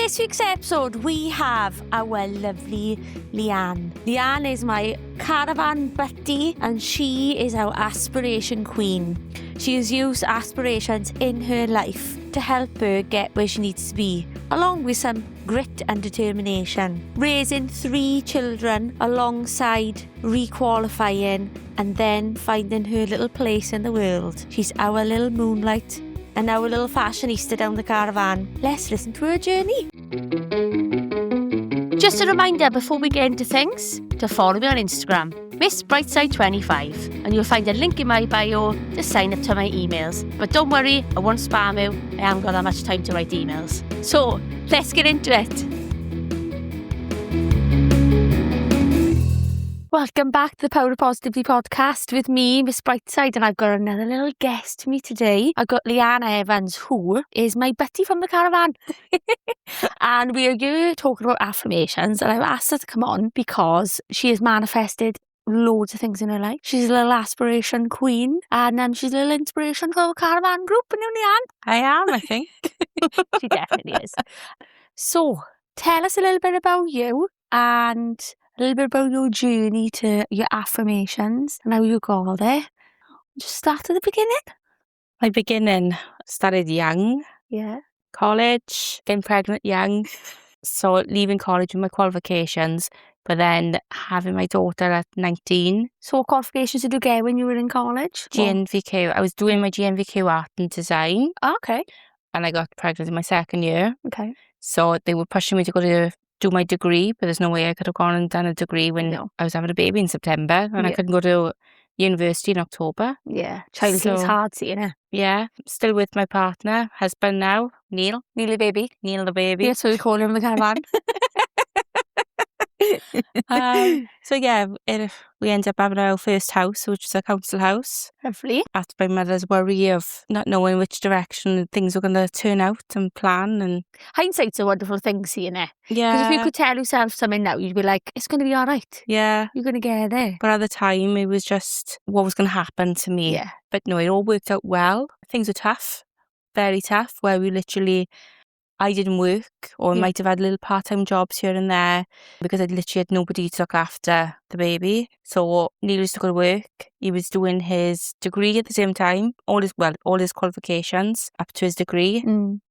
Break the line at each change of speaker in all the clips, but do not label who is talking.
this week's episode, we have our lovely Leanne. Leanne is my caravan bestie and she is our aspiration queen. She has used aspirations in her life to help her get where she needs to be, along with some grit and determination. Raising 3 children alongside requalifying and then finding her little place in the world. She's our little Moonlit and our little fashionista down the caravan. Let's listen to her journey. Just a reminder before we get into things, to follow me on Instagram, Miss Brightside25, and you'll find a link in my bio to sign up to my emails. But don't worry, I won't spam you. I haven't got that much time to write emails. So, let's get into it. Welcome back to the Power of Positivity podcast with me, Miss Brightside, and I've got another little guest to me today. I've got Leanne Evans, who is my Betty from the caravan. And we are here talking about affirmations, and I've asked her to come on because she has manifested loads of things in her life. She's a little aspiration queen, and she's a little inspiration for our caravan group, and Leanne.
I am, I think.
She definitely is. So, tell us a little bit about you and a little bit about your journey to your affirmations and how you got there. Just start at the beginning.
My beginning started young.
Yeah.
College, getting pregnant young. So leaving college with my qualifications, but then having my daughter at 19.
So what qualifications did you get when you were in college?
GNVQ. I was doing my GNVQ art and design.
Oh, okay.
And I got pregnant in my second year.
Okay.
So they were pushing me to go to do my degree, but there's no way I could have gone and done a degree when I was having a baby in September, and I couldn't go to university in October.
Yeah, childcare is hard, seeing it.
Yeah, still with my partner, husband now, Neil.
Neil the baby.
Neil the baby.
Yeah, so we call him the caravan.
So yeah, we ended up having our first house, which was a council house.
Lovely.
After my mother's worry of not knowing which direction things were going to turn out and plan. And
hindsight's a wonderful thing, seeing it.
Yeah.
Because if you could tell yourself something now, you'd be like, it's going to be all right.
Yeah.
You're going to get there.
But at the time, it was just what was going to happen to me.
Yeah.
But no, it all worked out well. Things were tough, very tough, where we literally... I didn't work, or I might have had little part-time jobs here and there because I literally had nobody to look after the baby. So Neil used to go to work. He was doing his degree at the same time, all his qualifications up to his degree.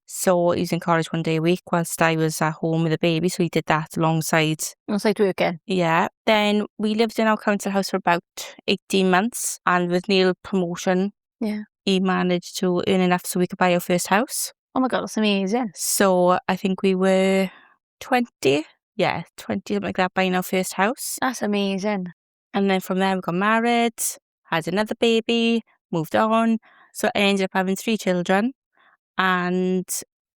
So he was in college 1 day a week whilst I was at home with the baby. So he did that alongside
working.
Yeah. Then we lived in our council house for about 18 months, and with Neil's promotion, he managed to earn enough so we could buy our first house.
Oh my God, that's amazing.
So I think we were 20, something like that, buying our first house.
That's amazing.
And then from there we got married, had another baby, moved on. So I ended up having 3 children. And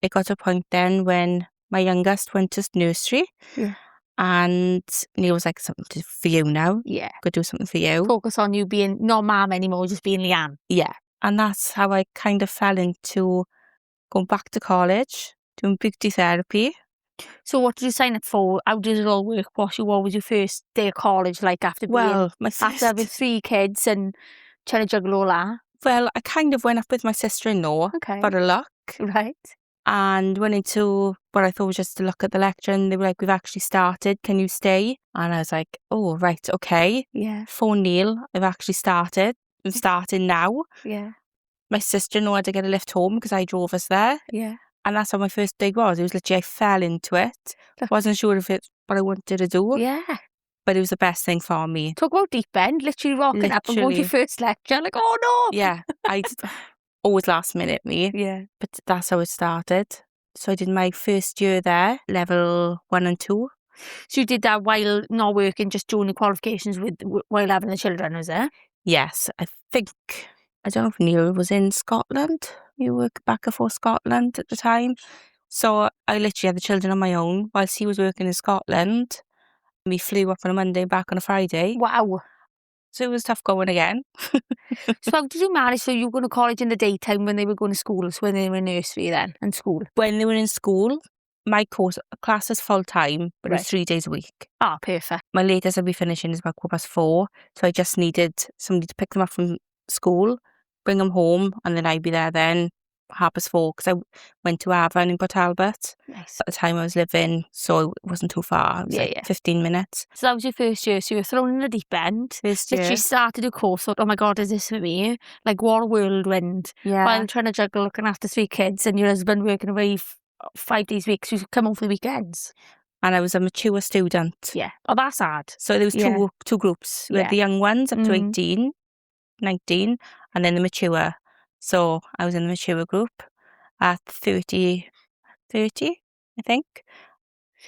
it got to a point then when my youngest went to nursery. Yeah. And Neil was like, something for you now.
Yeah.
Got to do something for you.
Focus on you being not mum anymore, just being Leanne.
Yeah. And that's how I kind of fell into going back to college, doing beauty therapy.
So what did you sign up for? How did it all work? What was your first day of college like after having 3 kids and trying to juggle all that?
Well, I kind of went up with my sister-in-law for a look.
Right.
And went into what I thought was just to look at the lecture, and they were like, we've actually started, can you stay? And I was like, oh, right, okay.
Yeah.
Phone Neil, I've actually started. I'm starting now.
Yeah.
My sister-in-law had to get a lift home because I drove us there.
Yeah.
And that's how my first day was. It was literally, I fell into it. Wasn't sure if it's what I wanted to do.
Yeah.
But it was the best thing for me.
Talk about deep end, literally rocking up and going to your first lecture. Like, oh no.
Yeah. I always last minute me.
Yeah.
But that's how it started. So I did my first year there, level 1 and 2.
So you did that while not working, just doing the qualifications while having the children, was it?
Yes. I think... I don't know if Neil was in Scotland. You were back before Scotland at the time. So I literally had the children on my own whilst he was working in Scotland. We flew up on a Monday and back on a Friday.
Wow.
So it was tough going again.
So how did you manage? So you were going to college in the daytime when they were going to school, so when they were in nursery then and school?
When they were in school, my class is full-time, but it was 3 days a week.
Ah, perfect.
My latest I'd be finishing is about 4:15. So I just needed somebody to pick them up from school, bring them home, and then I'd be there then 4:30 because I went to Avon in Port Talbot.
Nice.
At the time I was living, so it wasn't too far. It was like 15 minutes.
So that was your first year. So you were thrown in the deep end.
First
Literally
year.
started your course, thought, oh my God, is this for me? Like, what a whirlwind.
Yeah.
While trying to juggle looking after 3 kids and your husband working away 5 days a week, so you come home for the weekends.
And I was a mature student.
Yeah. Oh, that's hard.
So there was two groups. We had the young ones up to 18, 19, and then the mature. So I was in the mature group at 30, I think.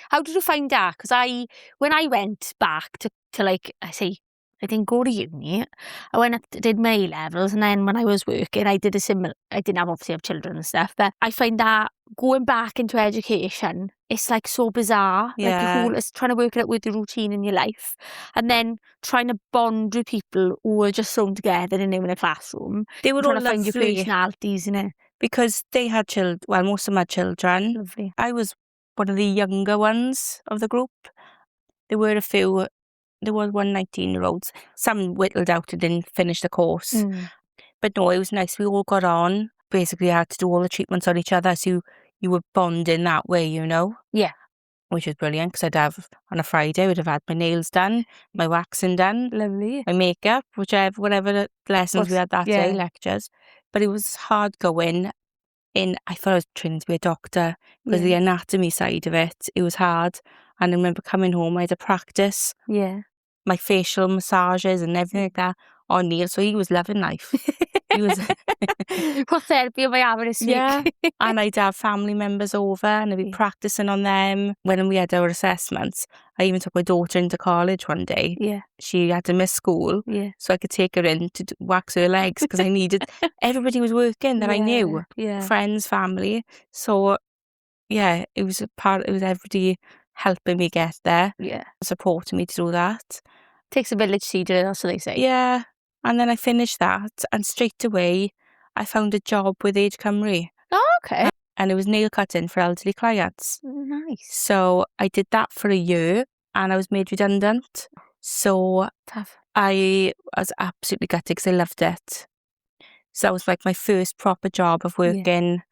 How did you find that? Because when I went back to like, I didn't go to uni. I went up, did my A-levels, and then when I was working, I did a similar, I didn't obviously have children and stuff, but I find that going back into education, it's like so bizarre.
Yeah.
Like your whole, it's trying to work it out with the routine in your life, and then trying to bond with people who are just thrown together in a classroom.
They were all
trying to find your
lovely
personalities in it.
because they had children. Well, most of them had children.
Lovely.
I was one of the younger ones of the group. There were a few. There was one 19-year-olds. Some whittled out and didn't finish the course. But no, it was nice. We all got on. Basically, I had to do all the treatments on each other, so you were bonding that way, you know?
Yeah.
Which was brilliant, because I'd have, on a Friday, I would have had my nails done, my waxing done,
Lovely.
my makeup, whatever the lessons we had that day, lectures. But it was hard going. I thought I was training to be a doctor, because the anatomy side of it was hard. And I remember coming home, I had to practice my facial massages and everything like that on Neil. So he was loving life. He was
What therapy am I having this week?
Yeah. And I'd have family members over and I'd be practicing on them. When we had our assessments, I even took my daughter into college one day.
Yeah.
She had to miss school.
Yeah.
So I could take her in to wax her legs, because I needed, everybody was working that I knew.
Yeah.
Friends, family. So yeah, it was everybody helping me get there.
Yeah.
Supporting me to do that.
Takes a village to do it, that's what they say.
Yeah. And then I finished that, and straight away I found a job with Age Cymru.
Oh, okay.
And it was nail cutting for elderly clients.
Nice.
So I did that for a year and I was made redundant. So
Tough.
I was absolutely gutted because I loved it. So that was like my first proper job of working.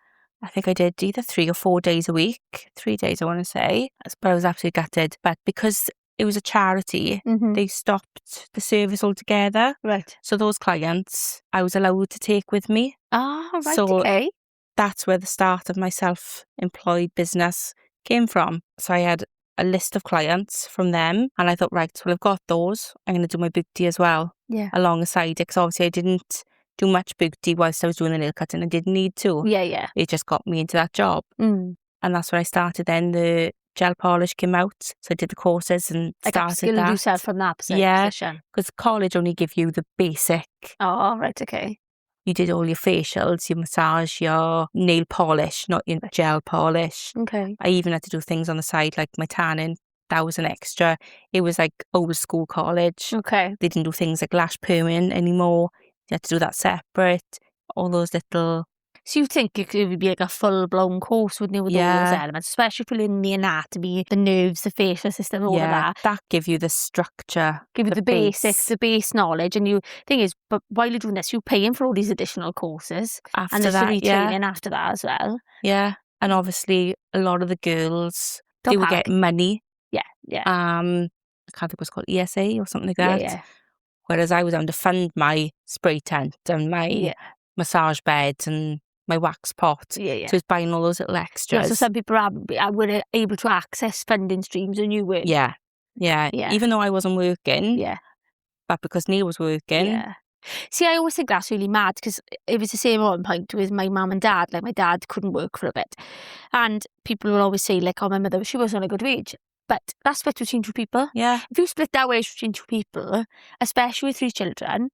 I think I did either 3 or 4 days a week. 3 days, I want to say. But I was absolutely gutted. But because it was a charity, they stopped the service altogether.
Right.
So those clients, I was allowed to take with me.
Oh, right,
So
okay.
that's where the start of my self-employed business came from. So I had a list of clients from them, and I thought, right, well, I've got those. I'm going to do my booty as well alongside it, because obviously I didn't do much booty whilst I was doing the nail cutting. I didn't need to.
Yeah.
It just got me into that job. And that's when I started. Then the gel polish came out, so I did the courses and started that.
yourself from that position.
Yeah, because college only give you the basic.
Oh, right, okay.
You did all your facials, your massage, your nail polish, not your gel polish.
Okay.
I even had to do things on the side, like my tanning. That was an extra. It was like old school college.
Okay.
They didn't do things like lash perming anymore. You had to do that separate. All those little...
So you think it would be like a full-blown course, wouldn't it, with all those elements, especially for learning the anatomy, the nerves, the facial system, all of that.
That give you the structure.
Give you the basics, the base knowledge. And thing is, but while you're doing this, you're paying for all these additional courses.
After
and there's
that,
the retraining after that as well.
Yeah. And obviously, a lot of the girls, they would get money.
Yeah.
I can't think what's called, ESA or something like that.
Yeah.
Whereas I was having to fund my spray tent and my massage beds and my wax pot.
Yeah.
So I was buying all those little extras.
Yeah, so some people were able to access funding streams and you weren't.
Yeah. Even though I wasn't working.
Yeah.
But because Neil was working.
Yeah. See, I always think that's really mad, because it was the same at one point with my mum and dad. Like, my dad couldn't work for a bit. And people will always say, like, oh, my mother, she was on a good wage. But that's split between 2 people.
Yeah.
If you split that wage between 2 people, especially with 3 children,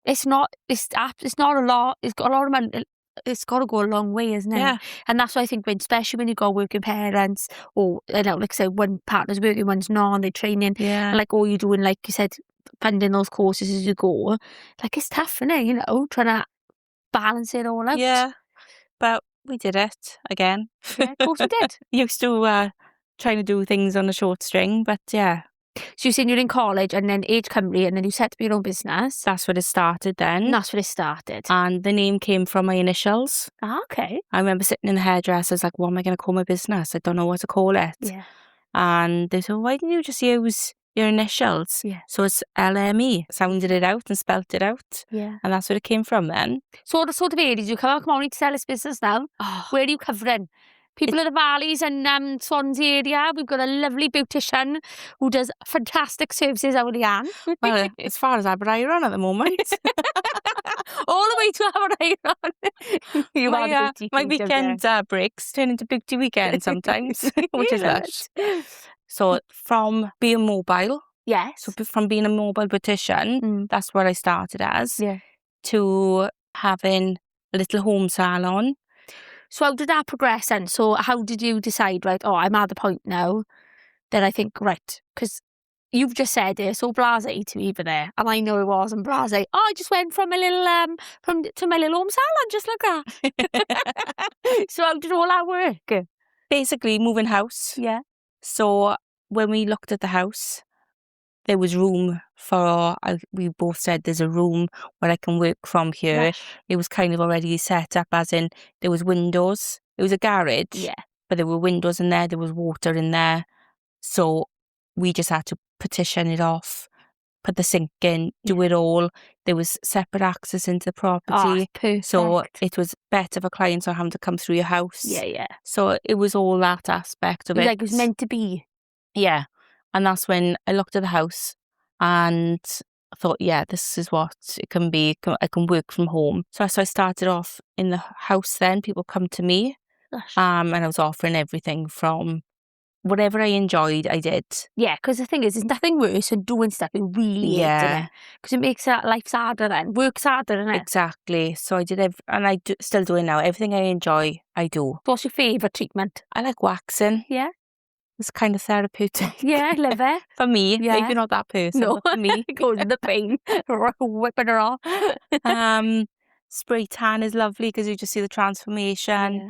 it's not a lot. It's got a lot of money. It's got to go a long way, isn't it?
Yeah.
And that's why I think, especially when you got working parents, or, like I say, one partner's working, one's not, and they're training.
Yeah.
And like, all you're doing, like you said, funding those courses as you go. Like, it's tough, isn't it? You know, trying to balance it all out.
Yeah. But we did it again.
Yeah, of course we did.
Used to trying to do things on a short string, but yeah.
So you're saying you're in college and then age Cymru and then you set up your own business.
That's where it started then.
And that's where it started.
And the name came from my initials.
Okay.
I remember sitting in the hairdresser's like, what am I going to call my business? I don't know what to call it.
Yeah.
And they said, why didn't you just use your initials?
Yeah.
So it's LME. Sounded it out and spelt it out.
Yeah.
And that's where it came from then.
So the sort of areas you come on, to sell this business now.
Oh,
Where are you covering? People in the valleys and Swansea area. We've got a lovely beautician who does fantastic services out of Leanne.
well, as far as Aberystwyth at the moment.
All the way to Aberystwyth. You
my,
are the beauty
my
queen,
weekend breaks turn into beauty weekend sometimes, which is
love
lush. So from being mobile,
Yes.
so from being a mobile beautician, that's what I started as,
Yeah.
to having a little home salon.
So how did that progress then? So how did you decide, right, oh, I'm at the point now that I think, right, because you've just said it so blasé to me even there, and I know it wasn't blasé. Oh, I just went from a little to my little home salon just like that. So how did all that work?
Basically moving house.
Yeah.
So when we looked at the house, there was room for, we both said there's a room where I can work from here.
Lush.
It was kind of already set up as in there was windows. It was a garage,
Yeah.
but there were windows in there. There was water in there. So we just had to partition it off, put the sink in, do it all. There was separate access into the property.
Perfect.
So it was better for clients not having to come through your house.
Yeah, yeah.
So it was all that aspect of it.
Like it was meant to be.
Yeah. And that's when I looked at the house and I thought, yeah, this is what it can be. I can work from home. So I started off in the house then. People come to me.
Gosh.
And I was offering everything from whatever I enjoyed, I did.
Yeah, because the thing is, there's nothing worse than doing stuff you really hate, because it makes life harder then. Work's harder, isn't it?
Exactly. So I did, and I still do it now. Everything I enjoy, I do.
What's your favourite treatment?
I like waxing.
Yeah.
It's kind of therapeutic.
Yeah, I love it.
For me,
Yeah.
maybe not that person,
No,
but for me.
it goes in the pain, whipping her off.
Spray tan is lovely because you just see the transformation.
Yeah.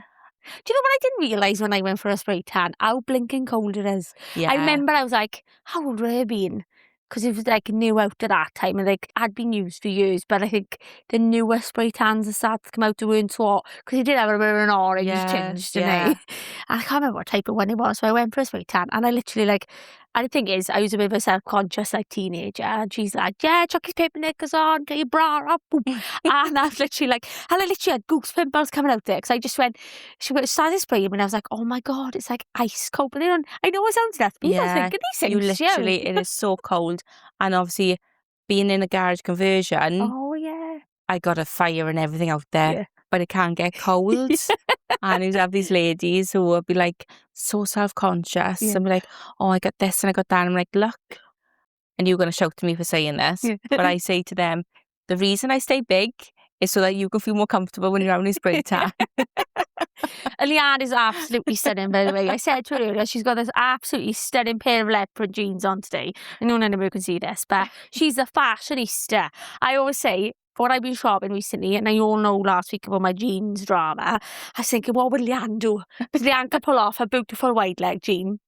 Do you know what I didn't realise when I went for a spray tan? How blinking cold it is.
Yeah.
I remember I was like, how old would I have been? Because it was like new out at that time and like had been used for years, but I think the newer spray tans that started to come out weren't so hot because it did have a bit of an orange tinge, didn't it? And I can't remember what type of one it was, so I went for a spray tan and I literally like, and the thing is, I was a bit of a self-conscious like teenager and she's like, yeah, chuck his paper knickers on, get your bra up. And I was literally like, and I literally had goose pimples coming out there because I just went, she started spraying and I was like, oh my God, it's like ice cold. But I know it sounds nuts, but I was thinking these things.
You literally, it is so cold. And obviously, being in a garage conversion,
oh yeah,
I got a fire and everything out there, but it can't get cold. And you'd have these ladies who would be like so self-conscious and be like, oh, I got this and I got that. And I'm like, look, and you're going to shout to me for saying this. But I say to them, the reason I stay big is so that you can feel more comfortable when you're having a spray tan.
Leanne is absolutely stunning, by the way. I said to her earlier, she's got this absolutely stunning pair of leopard jeans on today. I know none of you can see this, but she's a fashionista. I always say, what I've been shopping recently, and I all know last week about my jeans drama, I was thinking, what would Leanne do? Because Leanne can pull off a beautiful wide leg jean.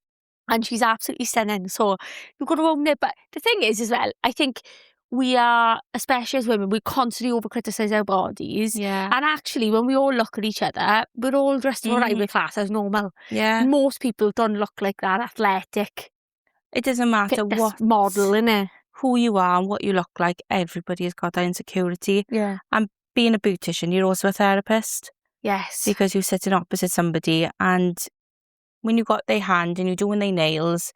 And she's absolutely stunning. So you've got to own it. But the thing is, as well, I think we are, especially as women, we constantly over-criticise our bodies.
Yeah.
And actually, when we all look at each other, we're all dressed for rival class as normal.
Yeah.
Most people don't look like that athletic.
It doesn't matter what
model, innit?
Who you are and what you look like. Everybody has got that insecurity.
Yeah.
And being a beautician, you're also a therapist.
Yes.
Because you're sitting opposite somebody and when you got their hand and you're doing their nails,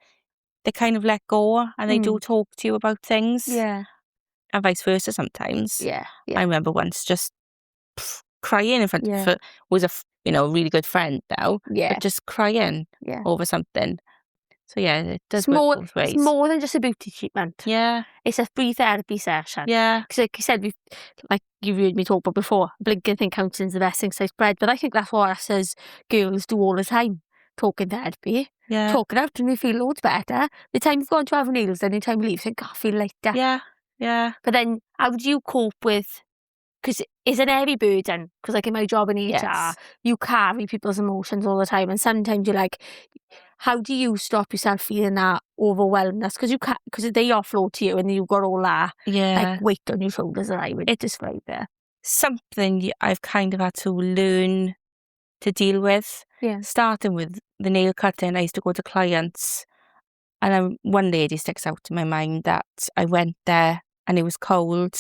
they kind of let go and they do talk to you about things.
Yeah.
And vice versa sometimes.
Yeah.
I remember once just crying in front of was a really good friend now.
Yeah.
But just crying over something. So yeah, it does work both ways.
It's more than just a beauty treatment.
Yeah.
It's a free therapy session.
Yeah.
Because like you said, like you've heard me talk about before, blinking think counselling is the best thing since bread. But I think that's what us as girls do all the time. Talking therapy.
Yeah.
Talking out and we feel loads better. The time you've gone to have nails, then the time you leave, you think, I feel lighter.
Yeah. Yeah.
But then how do you cope with, because it's an heavy burden, because like in my job in HR, you carry people's emotions all the time and sometimes you're like, how do you stop yourself feeling that overwhelmness? Because they offload to you and you've got all that like weight on your shoulders, and I would describe it.
Something I've kind of had to learn to deal with.
Yeah.
Starting with the nail cutting, I used to go to clients, and then one lady sticks out in my mind that I went there and it was cold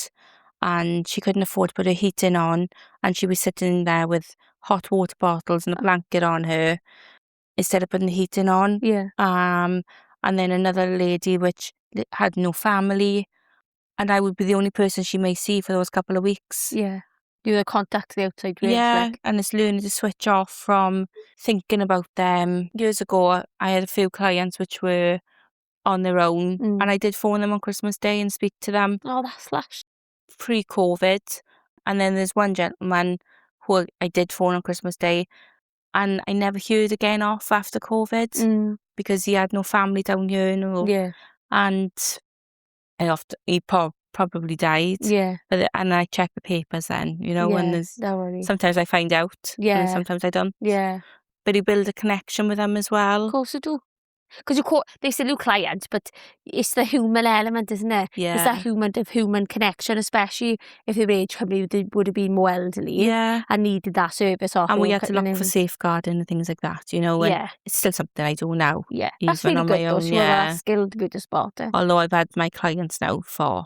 and she couldn't afford to put her heating on, and she was sitting there with hot water bottles and a blanket on her instead of putting the heating on.
Yeah.
And then another lady which had no family, and I would be the only person she may see for those couple of weeks.
Yeah. You were contact the outside world.
Yeah, and it's learning to switch off from thinking about them. Years ago, I had a few clients which were on their own, and I did phone them on Christmas Day and speak to them.
Oh, that's lush.
Pre-COVID. And then there's one gentleman who I did phone on Christmas Day, and I never heard again off after COVID because he had no family down here, and he probably died.
Yeah.
And I check the papers then, when there's
Don't worry.
sometimes I find out, and sometimes I don't.
Yeah.
But you build a connection with them as well.
Of course you do. Because they still do clients, but it's the human element, isn't it?
Yeah.
It's that human connection, especially if their age probably would have been more elderly and needed that service.
And we had to look for safeguarding and things like that, and it's still something I do now.
Yeah,
even
that's really
on
good
my
though.
own.
So that skill to be able to spot it.
Although I've had my clients now for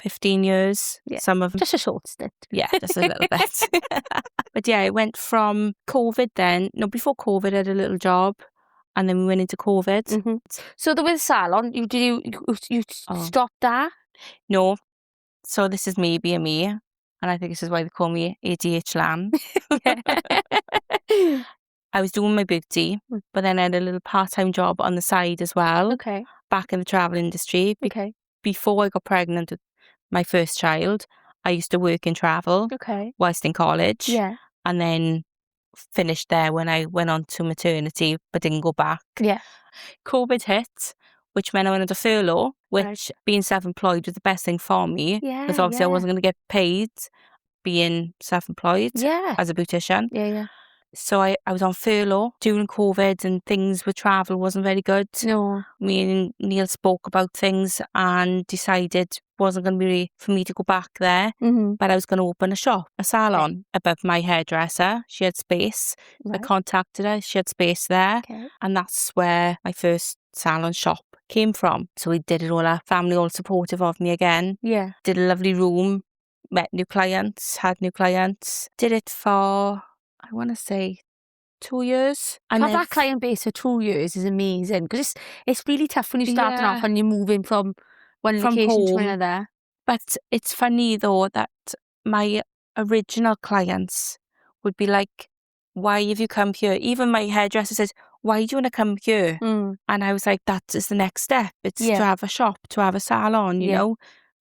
15 years, some of them.
Just a short stint.
Yeah, just a little bit. But yeah, I went from COVID then. No, before COVID, I had a little job. And then we went into COVID.
So there was a salon. You stopped that?
No. So this is me being me. And I think this is why they call me ADH Lamb. I was doing my beauty, but then I had a little part-time job on the side as well.
Okay.
Back in the travel industry.
Okay.
Before I got pregnant with my first child, I used to work in travel.
Okay.
Whilst in college.
Yeah.
And then finished there when I went on to maternity, but didn't go back.
Yeah.
COVID hit, which meant I went into furlough, which being self-employed was the best thing for me. Because obviously I wasn't going to get paid being self-employed as a beautician.
Yeah.
So I was on furlough during COVID, and things with travel wasn't very good.
No.
Me and Neil spoke about things and decided it wasn't going to be for me to go back there, but I was going to open a salon above my hairdresser. She had space. I contacted her. She had space there. And that's where my first salon shop came from. So we did it all, our family all supportive of me again.
Yeah.
Did a lovely room, met new clients, had new clients. Did it for, I want to say, 2 years.
And have that client base for 2 years is amazing, because it's really tough when you're starting off and you're moving from one location to another.
But it's funny though that my original clients would be like, why have you come here? Even my hairdresser says, why do you want to come here? And I was like, that is the next step. It's to have a shop, to have a salon, you know.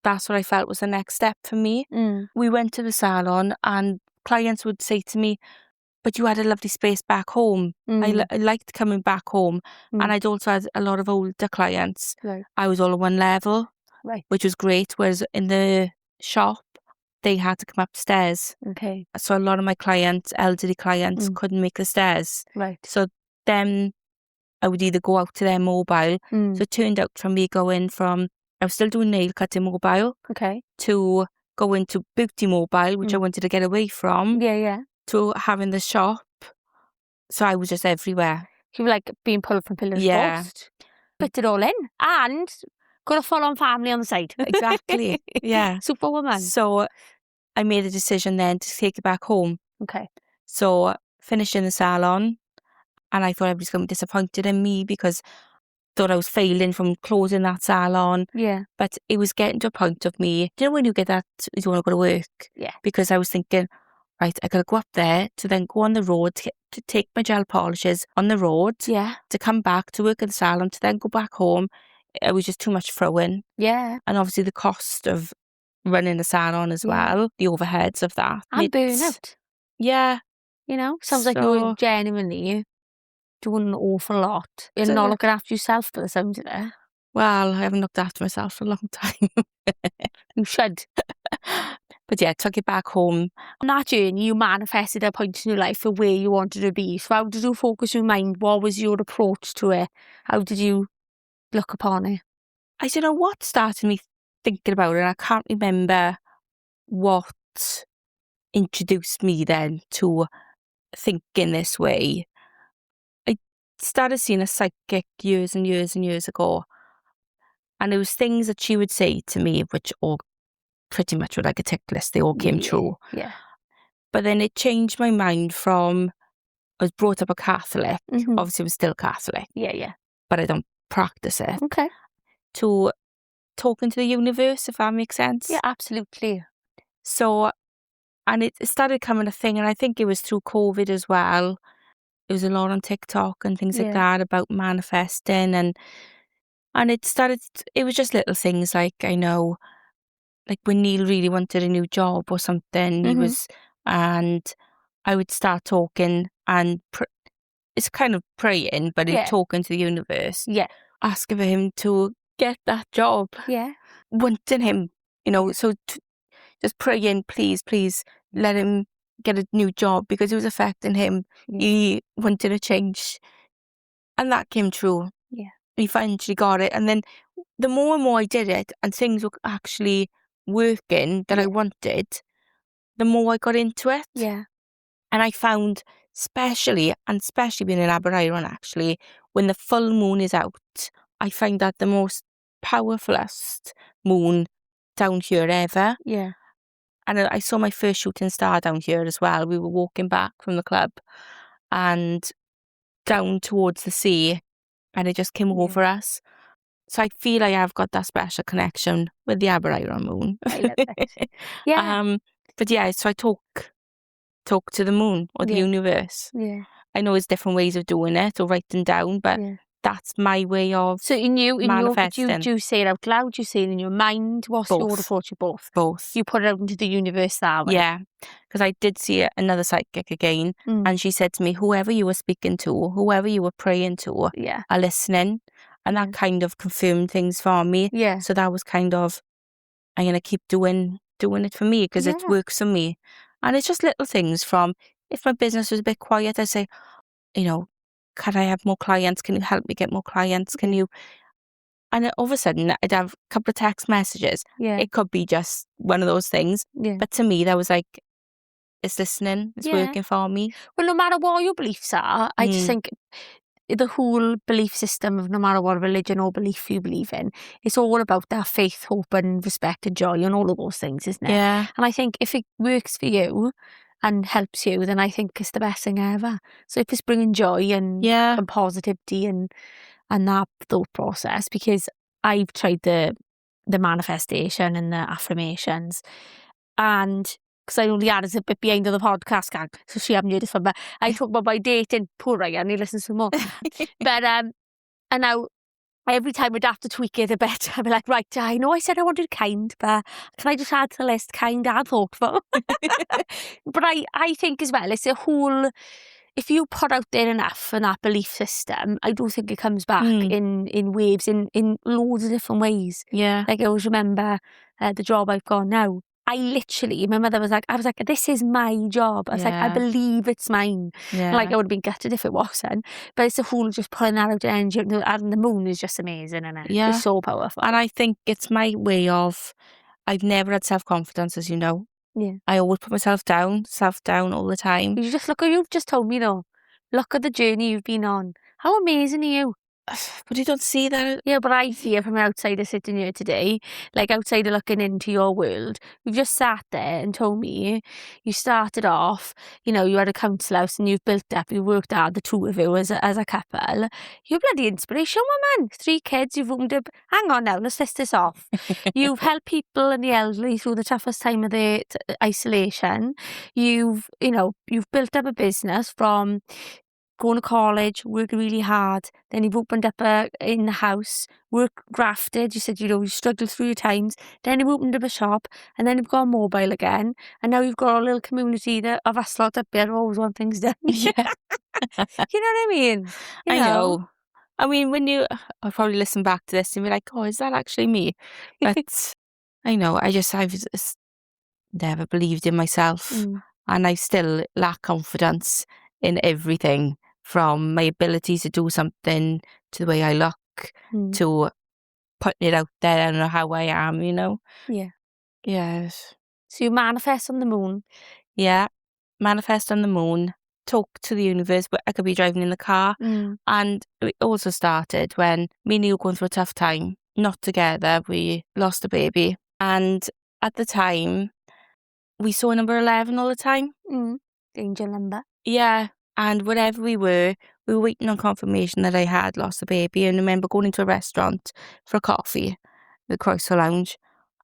That's what I felt was the next step for me. We went to the salon and clients would say to me, but you had a lovely space back home. I liked coming back home. And I'd also had a lot of older clients. I was all at one level, which was great. Whereas in the shop, they had to come upstairs.
Okay.
So a lot of my clients, elderly clients, couldn't make the stairs. So then I would either go out to their mobile. So it turned out from me going from, I was still doing nail cutting mobile, to going to beauty mobile, which I wanted to get away from. To having the shop. So I was just everywhere.
You were like being pulled from pillar to post. Fit it all in. And got a full-on family on the side.
Exactly. Yeah.
Superwoman.
So I made a decision then to take it back home.
Okay.
So finished in the salon, and I thought everybody's going to be disappointed in me because I thought I was failing from closing that salon.
Yeah.
But it was getting to a point of me, do you know when you get that, you don't want to go to work?
Yeah.
Because I was thinking, right, I got to go up there to then go on the road to take my gel polishes on the road. Yeah.
To
come back to work in the salon, to then go back home. It was just too much throwing.
Yeah.
And obviously the cost of running a salon as well, the overheads of that.
And burnout.
Yeah.
You know, sounds like you're genuinely doing an awful lot. You're not looking after yourself for the sound of it.
Well, I haven't looked after myself for a long time.
You should.
But yeah, took it back home.
On that journey, you manifested a point in your life for where you wanted to be. So how did you focus your mind? What was your approach to it? How did you look upon it?
I don't know what started me thinking about it, and I can't remember what introduced me then to thinking this way. I started seeing a psychic years and years and years ago, and there was things that she would say to me which all pretty much were like a tick list. They all came true.
Yeah.
But then it changed my mind from, I was brought up a Catholic,
Mhm.
obviously I'm still Catholic,
Yeah.
but I don't practice it,
Okay.
to talking to the universe, if that makes sense.
Yeah, absolutely.
So, and it started becoming a thing, and I think it was through COVID as well. It was a lot on TikTok and things like
Yeah.
that about manifesting, and it started, it was just little things like, I know, like when Neil really wanted a new job or something, he
Mhm.
was, and I would start talking and it's kind of praying, but it's
Yeah.
talking to the universe,
Yeah.
asking for him to get that job,
Yeah.
wanting him, so just praying, please, please let him get a new job because it was affecting him.
Yeah.
He wanted a change. And that came true.
Yeah.
He eventually got it. And then the more and more I did it and things were actually working that I wanted, the more I got into it.
Yeah.
And I found, especially being in Aberystwyth actually, when the full moon is out, I find that the most powerfulest moon down here ever.
Yeah.
And I saw my first shooting star down here as well. We were walking back from the club and down towards the sea, and it just came over us. So I feel I have got that special connection with the Aberystwyth moon.
I love it. Yeah.
But yeah, so I talk to the moon or the
Yeah.
universe.
Yeah.
I know there's different ways of doing it or writing down, but
Yeah.
that's my way of
So in your,
manifesting.
do you say it out loud? Do you say it in your mind? What's your
Both.
approach of both?
Both.
You put it out into the universe that way?
Yeah, because I did see another psychic again, and she said to me, whoever you were speaking to, whoever you were praying to,
Yeah.
are listening. And that kind of confirmed things for me.
Yeah.
So that was kind of, I'm going to keep doing it for me because it works for me. And it's just little things from, if my business was a bit quiet, I say, can I have more clients? Can you help me get more clients? Can you? And all of a sudden, I'd have a couple of text messages.
Yeah.
It could be just one of those things.
Yeah.
But to me, that was like, it's listening. It's working for me.
Well, no matter what your beliefs are, I just think the whole belief system of no matter what religion or belief you believe in, it's all about that faith, hope and respect and joy and all of those things, isn't it?
Yeah.
And I think if it works for you and helps you, then I think it's the best thing ever. So if it's bringing joy and positivity and that thought process, because I've tried the manifestation and the affirmations, and because I know Leanne's a bit behind on the podcast gang, so she haven't heard it from me. I talk about my dating, poor Ryan, he listens to more. But and now every time I'd have to tweak it a bit, I'd be like, right, I know I said I wanted kind, but can I just add to the list kind and thoughtful? But I think as well, it's a whole, if you put out there enough in that belief system, I do think it comes back in waves, in loads of different ways.
Yeah.
Like I always remember the job I've got now. I literally, my mother was like, this is my job. I was like, I believe it's mine.
Yeah.
Like I would have been gutted if it wasn't. But it's the whole just putting that out energy. And the moon is just amazing, isn't it?
Yeah.
It's so powerful.
And I think it's my way of, I've never had self-confidence, as you know.
Yeah.
I always put myself down all the time.
You just look at, you've just told me though. Look at the journey you've been on. How amazing are you?
But you don't see that.
Yeah, but I see it from an outsider sitting here today, like outsider looking into your world. You've just sat there and told me you started off, you had a council house and you've built up, you worked hard, the two of you as a couple. You're bloody inspiration, woman. 3 kids, you've opened up. Hang on now, let's list this off. You've helped people and the elderly through the toughest time of the isolation. You've built up a business from going to college, worked really hard, then you've opened up in the house, grafted, you said, you struggled through your times, then you've opened up a shop, and then you've gone mobile again, and now you've got a little community of us lot up there who always want things done.
Yeah.
You know what I mean?
I know. I mean, I'll probably listen back to this and be like, oh, is that actually me? But I know, I've never believed in myself. And I still lack confidence in everything, from my ability to do something to the way I look to putting it out there. I don't know how I am, you know?
Yeah.
Yes.
So you manifest on the moon.
Yeah. Manifest on the moon. Talk to the universe, but I could be driving in the car. And it also started when me and you were going through a tough time. Not together. We lost a baby. And at the time, we saw number 11 all the time.
Angel number.
Yeah. And wherever we were waiting on confirmation that I had lost the baby. And I remember going into a restaurant for a coffee, the Croissant Lounge.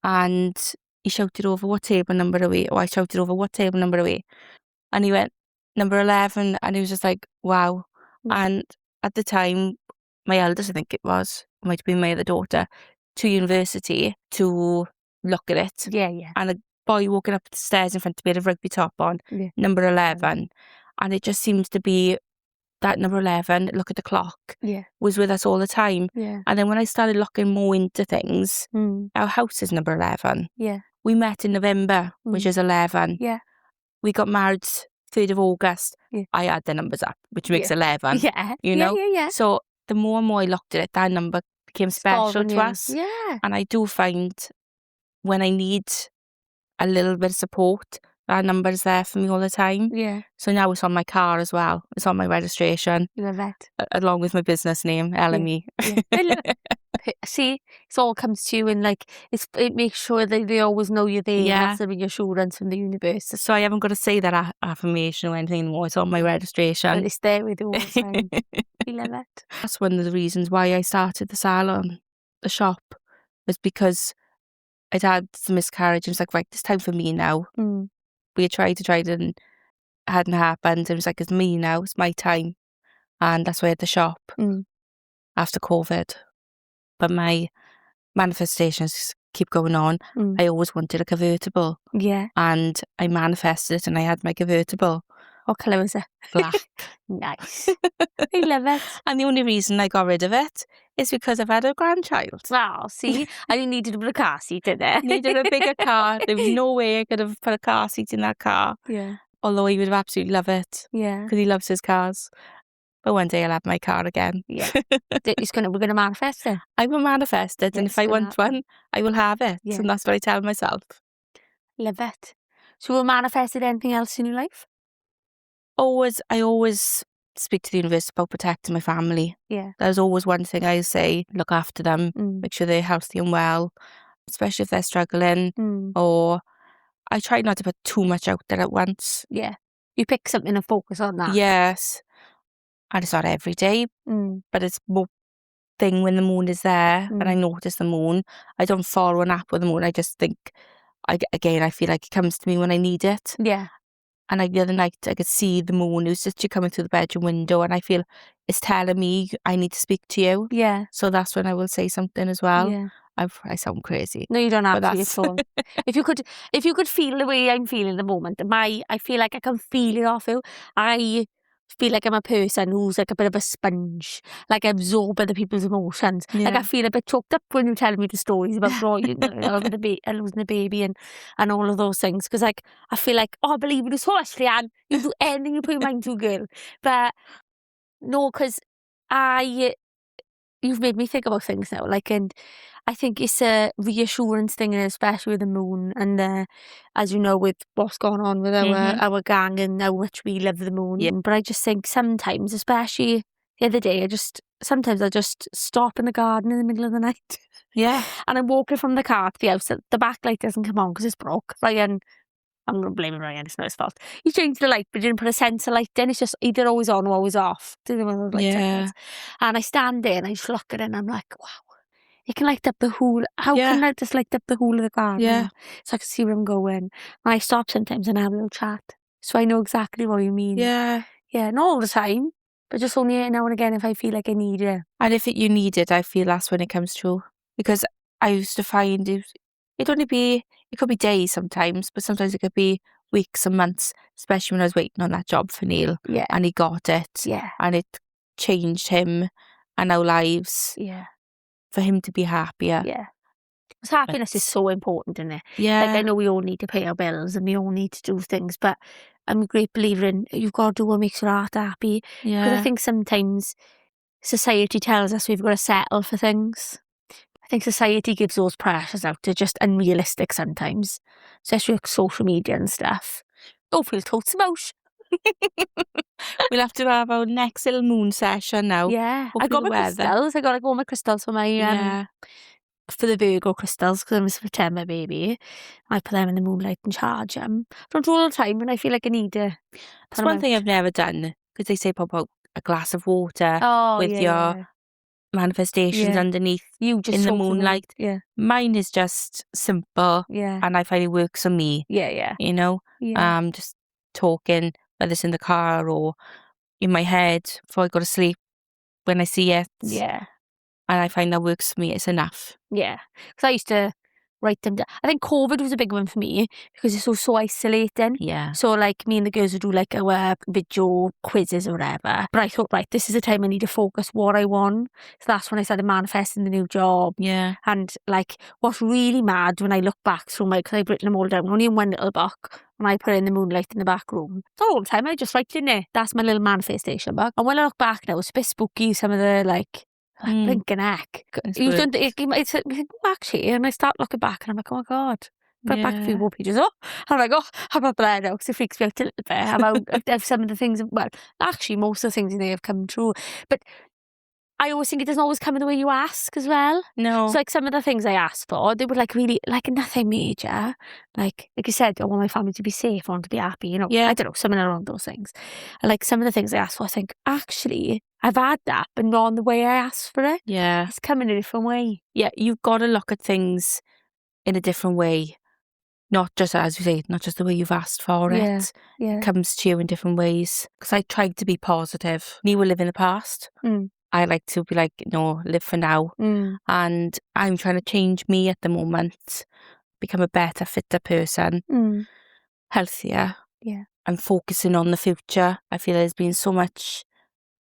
And he shouted over, what table number are we? Or I shouted over, what table number are we? And he went, number 11. And he was just like, wow. And at the time, my eldest, I think it was, might have been my other daughter, to university to look at it.
Yeah.
And a boy walking up the stairs in front of me had a rugby top on, number 11. And it just seems to be that number 11, look at the clock, was with us all the time.
Yeah.
And then when I started looking more into things, our house is number 11.
Yeah.
We met in November, which is 11.
Yeah.
We got married 3rd of August.
Yeah.
I add the numbers up, which makes 11.
Yeah.
You know?
Yeah.
So the more and more I looked at it, that number became special to us.
Yeah.
And I do find when I need a little bit of support, that number is there for me all the time.
Yeah.
So now it's on my car as well. It's on my registration.
Love it.
Along with my business name, LME.
Yeah. See, it all comes to you, and like it makes sure that they always know you're there.
Yeah.
That's the reassurance from the universe.
So I haven't got to say that affirmation or anything anymore. It's on my registration.
And it's there with you all the time. We love it.
That's one of the reasons why I started the salon, the shop, was because I'd had the miscarriage and it's like, right, it's time for me now. We had tried it and it hadn't happened. And it was like, it's me now, it's my time. And that's why I had the shop after COVID. But my manifestations keep going on. I always wanted a convertible.
Yeah.
And I manifested it and I had my convertible.
What colour was it?
Black.
Nice. I love it.
And the only reason I got rid of it is because I've had a grandchild.
Oh, see? And you needed to put a car seat in there.
Needed a bigger car. There was no way I could have put a car seat in that car.
Yeah.
Although he would have absolutely loved it.
Yeah.
Because he loves his cars. But one day I'll have my car again.
Yeah. We're going to manifest it.
I will manifest it.
Yeah,
and if I want one, I will have it.
Yeah.
And that's what I tell myself.
Love it. So will manifested anything else in your life?
I always speak to the universe about protecting my family.
Yeah.
There's always one thing I say, look after them, make sure they're healthy and well, especially if they're struggling. Or I try not to put too much out there at once.
Yeah. You pick something and focus on that.
Yes. And it's not every day, but it's more thing when the moon is there, when I notice the moon. I don't follow an app with the moon. I just think, I feel like it comes to me when I need it.
Yeah.
And the other night, I could see the moon. It was just coming through the bedroom window, and I feel it's telling me I need to speak to you.
Yeah.
So that's when I will say something as well.
Yeah.
I sound crazy.
No, you don't have to at all. If you could feel the way I'm feeling at the moment, I feel like I can feel it off you. I feel like I'm a person who's like a bit of a sponge, like I absorb other people's emotions.
Yeah.
Like I feel a bit choked up when you're telling me the stories about losing the baby and all of those things. Because like I feel like, oh, I believe in you so much, Leanne. You do anything you put your mind to, girl. But no, because you've made me think about things now. Like, and I think it's a reassurance thing, and especially with the moon, and as you know, with what's going on with our gang and how much we love the moon.
Yeah.
But I just think sometimes, especially the other day, sometimes I just stop in the garden in the middle of the night.
Yeah.
And I'm walking from the car to the house. The back light doesn't come on because it's broke. Ryan, I'm going to blame Ryan, it's not his fault. He changed the light, but didn't put a sensor light in. It's just either always on or always off. Didn't know those lights are. And I stand there and I just look at it and I'm like, wow, it can light up the whole, how can I just light up the whole of the garden?
Yeah.
So I can see where I'm going. And I stop sometimes and have a little chat. So I know exactly what you mean.
Yeah.
Yeah, not all the time, but just only now and again if I feel like I need it.
And if you need it, I feel that's when it comes true. Because I used to find it could be days sometimes, but sometimes it could be weeks and months, especially when I was waiting on that job for Neil.
Yeah.
And he got it.
Yeah.
And it changed him and our lives.
Yeah.
For him to be happier.
Yeah. Because happiness is so important, isn't it?
Yeah.
Like, I know we all need to pay our bills and we all need to do things, but I'm a great believer in you've got to do what makes your heart happy. Because I think sometimes society tells us we've got to settle for things. I think society gives those pressures out. They're just unrealistic sometimes, especially with social media and stuff. Don't feel totes about.
We'll have to have our next little moon session now.
Yeah, I
Hopefully
got
the
my
weather.
crystals. I got like all my crystals for my
Yeah.
for the Virgo crystals because I'm a September baby. I put them in the moonlight and charge them. Don't do all the time, and I feel like I need to.
It's one thing I've never done, because they say pop out a glass of water with your manifestations underneath
You just
in the
soak
moonlight.
Yeah,
Mine is just simple,
yeah,
and I find it works for me.
yeah.
You know, just talking, whether it's in the car or in my head before I go to sleep. When I see it,
Yeah.
and I find that works for me, it's enough.
Yeah, because I used to write them down. I think COVID was a big one for me because it's so isolating.
Yeah.
So like me and the girls would do like our video quizzes or whatever. But I thought, right, this is the time I need to focus what I want. So that's when I started manifesting the new job.
Yeah.
And like what's really mad when I look back through because I've written them all down, only in one little book. And I put it in the moonlight in the back room. Not all the time, I just write in there. That's my little manifestation book. And when I look back now, it's a bit spooky, some of the like blinking heck. You don't. It's actually, and I start looking back, and I'm like, oh my god. Put back a few more pages up. And I'm like, oh, I'm up there now because it freaks me out a little bit about some of the things. Well, actually, most of the things in there have come true, but I always think it doesn't always come in the way you ask as well.
No.
So like some of the things I asked for, they were like really like nothing major. Like you said, I want my family to be safe, I want to be happy, you know.
Yeah.
I don't know, something around those things. And like some of the things I asked for, I think, actually, I've had that, but not in the way I asked for it.
Yeah.
It's come in a different way.
Yeah, you've got to look at things in a different way. Not just, as you say, not just the way you've asked for it.
Yeah.
It comes to you in different ways. Because I tried to be positive. Me will live in the past. I like to be like, no, live for now. And I'm trying to change me at the moment. Become a better, fitter person. Healthier.
Yeah.
I'm focusing on the future. I feel there's been so much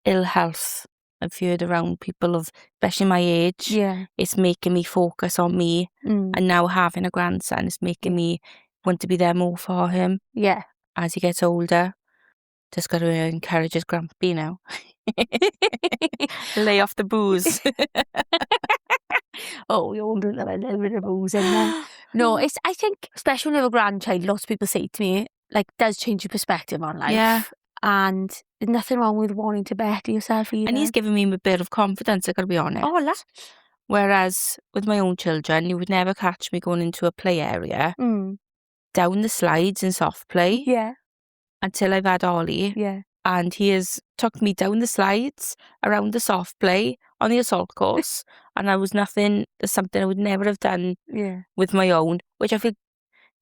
ill health I've heard around people of, especially my age.
Yeah.
It's making me focus on me. And now having a grandson is making me want to be there more for him.
Yeah.
As he gets older. Just got to encourage his grumpy now. Lay off the booze.
Oh, you're older than a little bit of booze in there. No, I think, especially when you have a grandchild, lots of people say to me, like, does change your perspective on life.
Yeah.
And there's nothing wrong with wanting to better yourself either.
And he's given me a bit of confidence, I got to be honest.
Oh, lush.
Whereas with my own children, you would never catch me going into a play area, down the slides in soft play.
Yeah.
Until I've had Ollie.
Yeah.
And he has took me down the slides, around the soft play, on the assault course. And there's something I would never have done with my own, which I feel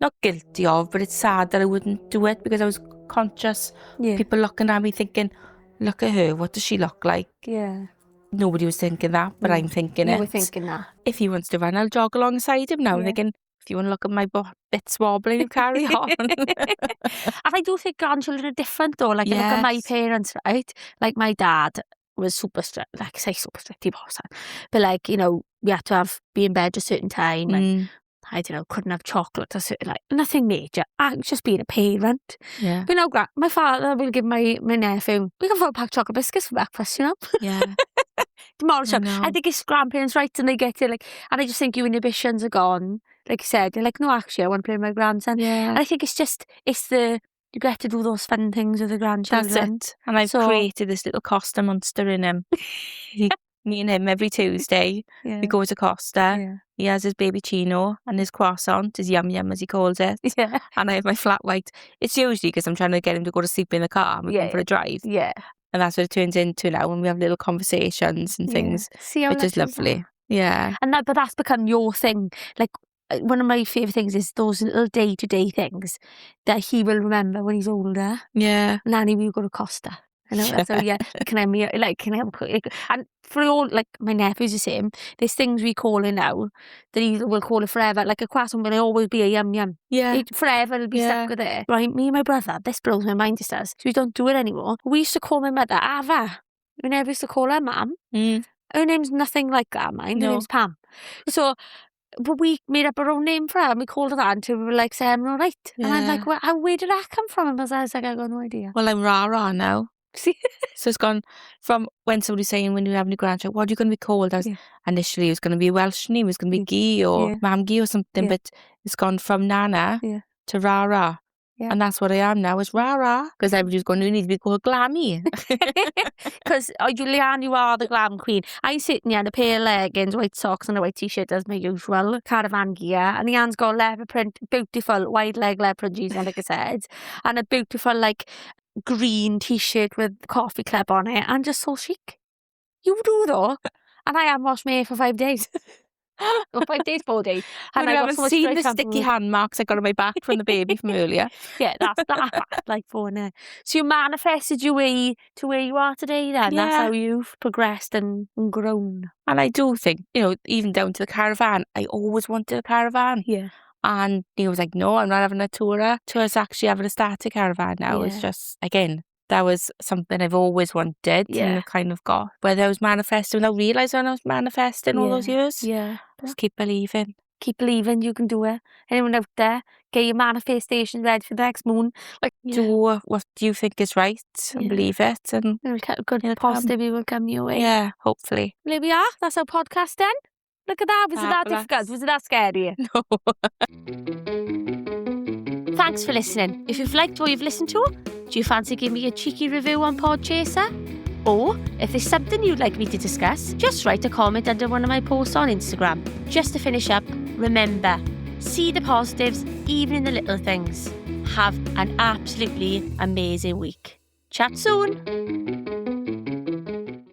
not guilty of, but it's sad that I wouldn't do it because I was conscious. People looking at me thinking, look at her, what does she look like?
Yeah.
Nobody was thinking that, but I'm thinking it.
You were thinking that.
If he wants to run, I'll jog alongside him now. Thinking, if you want to look at my bits wobbling, you carry on.
And I do think grandchildren are different though. Like, I look at my parents, right? Like, my dad was super strict. Like, I say super strict, he was. But like, you know, we had to be in bed at a certain time. And I don't know, couldn't have chocolate or something, like nothing major. I was just being a parent.
Yeah.
But now my father will give my nephew, we can pack chocolate biscuits for breakfast, you know?
Yeah.
Tomorrow, I think it's grandparents' rights and they get to like, and I just think your inhibitions are gone. Like you said, you're like, no, actually, I want to play with my grandson.
Yeah.
And I think you get to do those fun things with the grandchildren.
That's it. And I've created this little Costa monster in him. Me and him every Tuesday, we go to Costa.
Yeah.
He has his baby chino and his croissant, his yum yum as he calls it.
Yeah.
And I have my flat white. It's usually because I'm trying to get him to go to sleep in the car and we're going for a drive.
Yeah.
And that's what it turns into now when we have little conversations and things.
See how
which is lovely. Yeah.
And but that's become your thing. Like, one of my favourite things is those little day-to-day things that he will remember when he's older.
Yeah.
Nannie, we go to Costa. I know. So can I have a quick? And for all, like, my nephew's the same. There's things we call it now that he will call it forever. Like a croissant will always be a yum yum.
Yeah.
Forever it'll be stuck with it. Right, me and my brother, this blows my mind, just does. So we don't do it anymore. We used to call my mother Ava. We never used to call her Mum. Her name's nothing like that, mine. Her name's Pam. So But we made up our own name for her and we called her that until we were like, say, I'm all right. And I'm like,
Yeah.
where did that come from? And I was like, I got no idea.
Well, I'm rah-rah now.
See?
So it's gone from when somebody's saying when you're having a grandchild, what are you going to be called? I was initially it was going to be a Welsh name, it was going to be Gee or Mam Gee or something, but it's gone from Nana to Rara. Yeah. And that's what I am now, is Rara. Because everybody's going, you need to be called Glammy.
Because, Leanne, you are the glam queen. I'm sitting here in a pair of leggings, white socks and a white t-shirt as my usual caravan gear. And Leanne's got leopard print, beautiful wide leg leopard print jeans on, like I said. And a beautiful, like, green t-shirt with coffee club on it. And just so chic. You do, though. And I haven't washed my hair for 5 days. 5 days, 4 days.
And I haven't seen the sticky hand marks I got on my back from the baby from earlier.
Yeah, that's that. Like phone there. So you manifested your way to where you are today then. Yeah. That's how you've progressed and grown.
And I do think, even down to the caravan, I always wanted a caravan.
Yeah.
And he was like, no, I'm not having a tourer. So it's actually having a starter caravan now. Yeah. It's just, again, that was something I've always wanted and I've kind of got. Whether I was manifesting without realising when I was manifesting all those years.
Yeah.
Just keep believing.
Keep believing you can do it. Anyone out there, get your manifestation ready for the next moon. Like,
do what you think is right and believe it. And
good positivity will come your way.
Yeah, hopefully.
There we are. That's our podcast then. Look at that. Was it that difficult? Was it that scary?
No.
Thanks for listening. If you've liked what you've listened to, do you fancy giving me a cheeky review on Podchaser? Or, if there's something you'd like me to discuss, just write a comment under one of my posts on Instagram. Just to finish up, remember, see the positives, even in the little things. Have an absolutely amazing week. Chat soon.